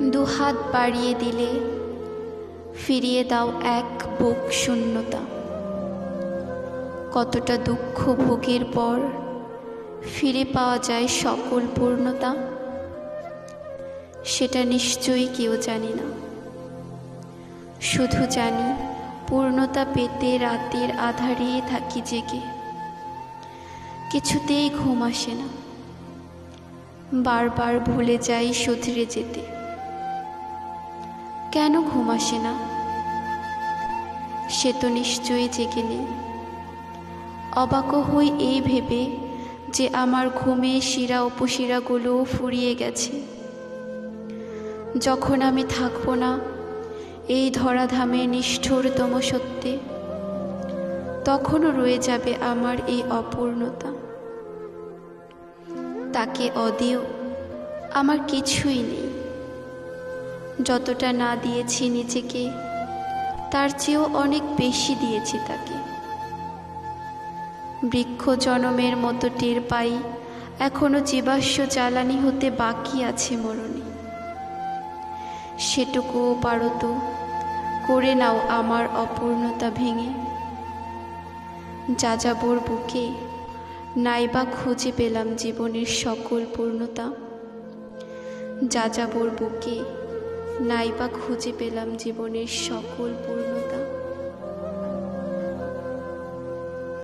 দুহাত বাড়িয়ে দিলে ফিরিয়ে দাও এক বুক শূন্যতা। কতটা দুঃখ ভোগের পর ফিরে পাওয়া যায় সকল পূর্ণতা, সেটা নিশ্চয়ই কেউ জানি না। শুধু জানি পূর্ণতা পেতে রাতের আধারে থাকি জেগে, কিছুতেই ঘুম আসে না, বারবার ভুলে যাই শুধরে যেতে। কেন ঘুম আসে না? সে তো নিশ্চয়ই জেগে নেই। অবাক হই এই ভেবে যে আমার ঘুমে শিরা উপশিরাগুলো ফুরিয়ে গেছে। যখন আমি থাকব না এই ধরাধামে নিষ্ঠুরতম সত্যে, তখনও রয়ে যাবে আমার এই অপূর্ণতা। তাকে অদেয় আমার কিছুই নেই। যতটা না দিয়েছি নিজেকে, তার চেয়েও অনেক বেশি দিয়েছি তাকে। বৃক্ষ জনমের মতো টের পাই এখনো জীবাশ্ম জ্বালানি হতে বাকি আছে মরণে। সেটুকুও পারো তো করে নাও আমার অপূর্ণতা ভেঙে। যাযাবর বুকে নাইবা খুঁজে পেলাম জীবনের সকল পূর্ণতা। যাযাবর বুকে নাইবা খুঁজে পেলাম জীবনের সকল পূর্ণতা।